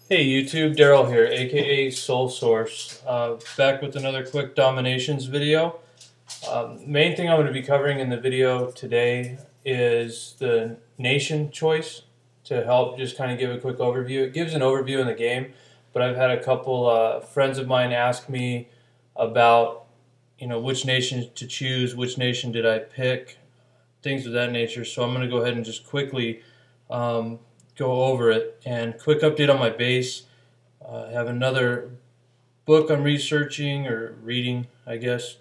Hey YouTube, Daryl here, aka Soul Source, back with another quick DomiNations video. Main thing I'm going to be covering in the video today is the nation choice to help just kind of give a quick overview. It gives an overview in the game, but I've had a couple friends of mine ask me about which nation to choose, which nation did I pick, things of that nature. So I'm going to go ahead and just quickly go over it. And quick update on my base. I have another book I'm researching or reading, I guess,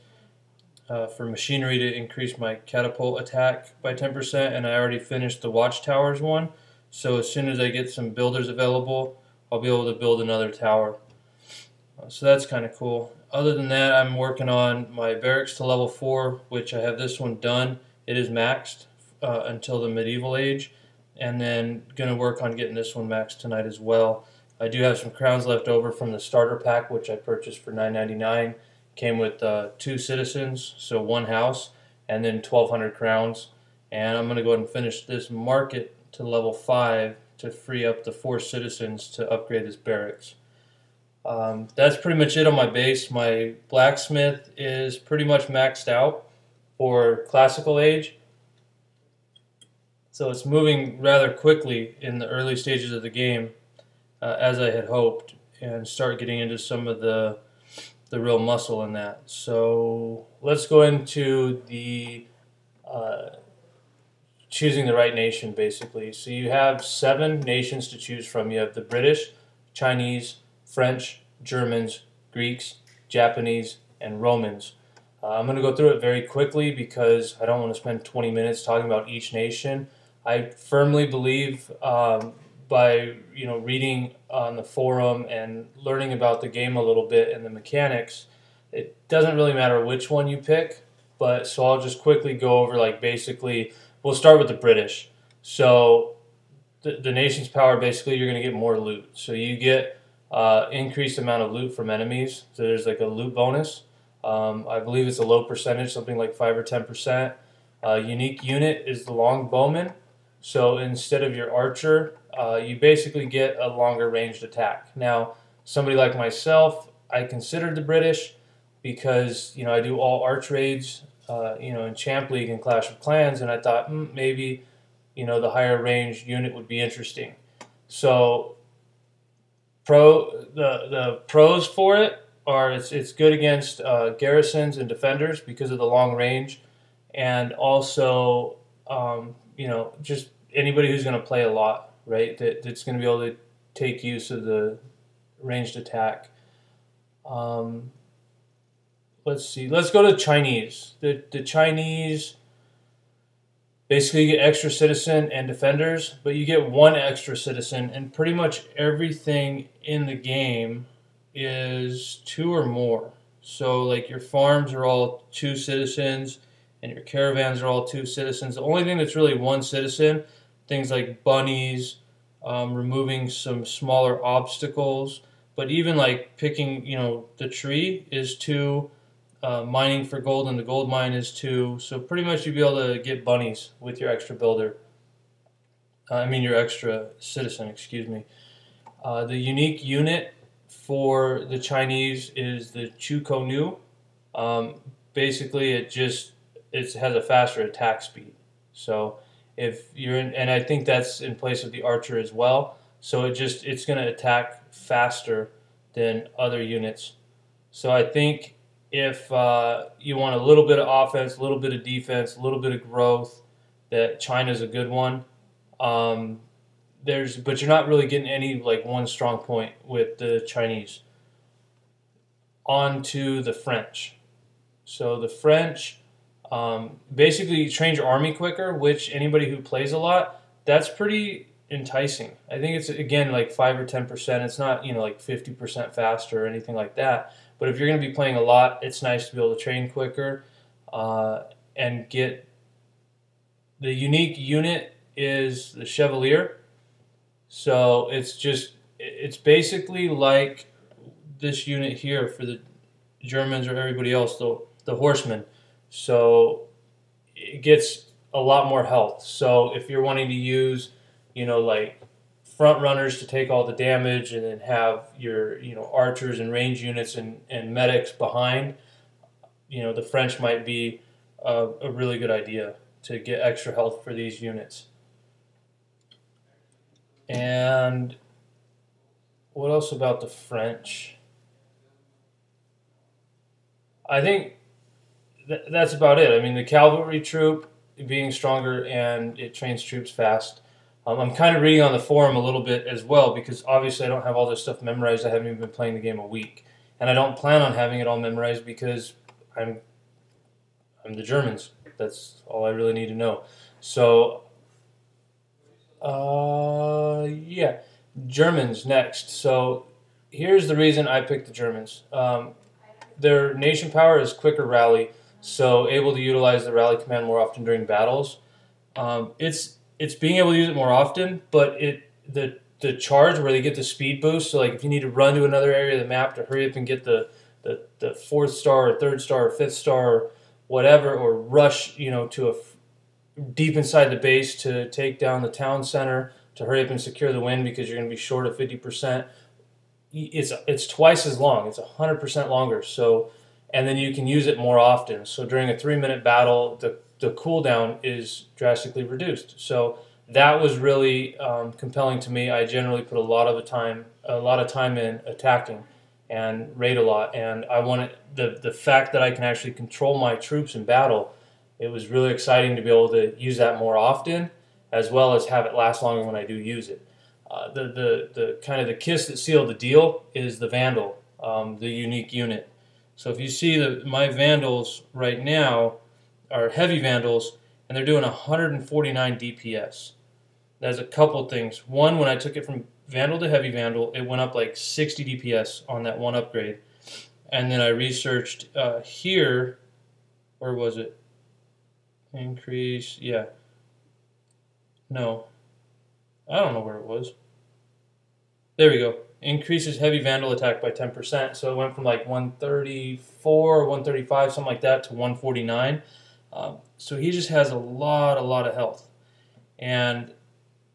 for machinery to increase my catapult attack by 10%, and I already finished the watchtowers one. So as soon as I get some builders available, I'll be able to build another tower. So that's kind of cool. Other than that, I'm working on my barracks to level 4, which I have this one done. It is maxed until the medieval age, and then going to work on getting this one maxed tonight as well. I do have some crowns left over from the starter pack, which I purchased for $9.99. Came with 2 citizens, so 1 house, and then 1,200 crowns. And I'm going to go ahead and finish this market to level 5 to free up the 4 citizens to upgrade this barracks. That's pretty much it on my base. My blacksmith is pretty much maxed out for classical age. So it's moving rather quickly in the early stages of the game, as I had hoped, and start getting into some of the real muscle in that. So let's go into the choosing the right nation, basically. So you have 7 nations to choose from. You have the British, Chinese, French, Germans, Greeks, Japanese, and Romans. I'm going to go through it very quickly because I don't want to spend 20 minutes talking about each nation. I firmly believe by reading on the forum and learning about the game a little bit and the mechanics, it doesn't really matter which one you pick. But so I'll just quickly go over, basically we'll start with the British. So the nation's power, basically you're going to get more loot. So you get increased amount of loot from enemies. So there's like a loot bonus. I believe it's a low percentage, something like 5 or 10%. Unique unit is the long bowman. So instead of your archer, you basically get a longer ranged attack. Now, somebody like myself, I considered the British because I do all arch raids, in Champ League and Clash of Clans, and I thought maybe the higher range unit would be interesting. So the pros for it are it's good against garrisons and defenders because of the long range, and also just anybody who's going to play a lot, right? That's going to be able to take use of the ranged attack. Let's see. Let's go to Chinese. The Chinese basically get extra citizen and defenders, but you get 1 extra citizen, and pretty much everything in the game is 2 or more. So like your farms are all 2 citizens, and your caravans are all 2 citizens. The only thing that's really 1 citizen, things like bunnies, removing some smaller obstacles, but even like picking, the tree is 2, mining for gold, and the gold mine is 2. So pretty much you'd be able to get bunnies with your extra builder. Your extra citizen, excuse me. The unique unit for the Chinese is the Chuko Nu. Basically, it has a faster attack speed. So if you're in, and I think that's in place of the archer as well. So it's going to attack faster than other units. So I think if you want a little bit of offense, a little bit of defense, a little bit of growth, that China's a good one. But you're not really getting any one strong point with the Chinese. On to the French. So the French, basically you train your army quicker, which anybody who plays a lot, that's pretty enticing. I think it's, again, like 5 or 10%. It's not, like 50% faster or anything like that. But if you're going to be playing a lot, it's nice to be able to train quicker and get the unique unit is the Chevalier. So it's basically like this unit here for the Germans or everybody else, the horsemen. So it gets a lot more health. So if you're wanting to use, front runners to take all the damage, and then have your archers and range units and medics behind. The French might be a really good idea to get extra health for these units. And what else about the French? I think that's about it. I mean, the cavalry troop being stronger, and it trains troops fast. I'm kind of reading on the forum a little bit as well, because obviously I don't have all this stuff memorized. I haven't even been playing the game a week, and I don't plan on having it all memorized because I'm the Germans. That's all I really need to know. So, yeah, Germans next. So here's the reason I picked the Germans. Their nation power is quicker rally, so able to utilize the rally command more often during battles. It's being able to use it more often, but the charge where they get the speed boost. So like if you need to run to another area of the map to hurry up and get the 4th star or 3rd star or 5th star or whatever, or rush to deep inside the base to take down the town center to hurry up and secure the win because you're going to be short of 50%. It's twice as long. It's 100% longer. So, and then you can use it more often. So during a 3-minute battle, the cooldown is drastically reduced. So that was really compelling to me. I generally put a lot of time in attacking and raid a lot, and I wanted the fact that I can actually control my troops in battle. It was really exciting to be able to use that more often, as well as have it last longer when I do use it. The kind of the kiss that sealed the deal is the Vandal, the unique unit. So if you see my Vandals right now are heavy Vandals, and they're doing 149 DPS. There's a couple things. One, when I took it from Vandal to Heavy Vandal, it went up like 60 DPS on that one upgrade. And then I researched here, where was it? Increase, yeah. No, I don't know where it was. There we go. Increases Heavy Vandal attack by 10%. So it went from like 134, 135, something like that, to 149. So he just has a lot of health. And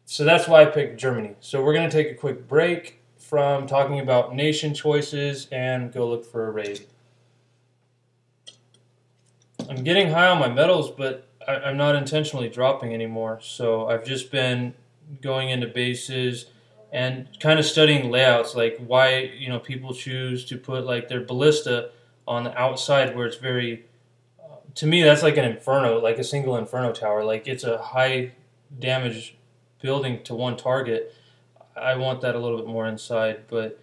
so that's why I picked Germany. So we're going to take a quick break from talking about nation choices and go look for a raid. I'm getting high on my medals, but I'm not intentionally dropping anymore. So I've just been going into bases and kind of studying layouts, like why people choose to put like their ballista on the outside where it's very, to me that's like an inferno, like a single inferno tower. Like it's a high damage building to one target. I want that a little bit more inside, but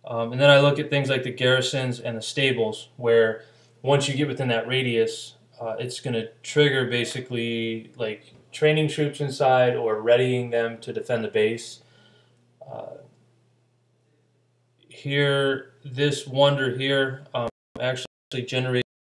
and then I look at things like the garrisons and the stables, where once you get within that radius, it's going to trigger basically like training troops inside or readying them to defend the base. Here, this wonder here actually generates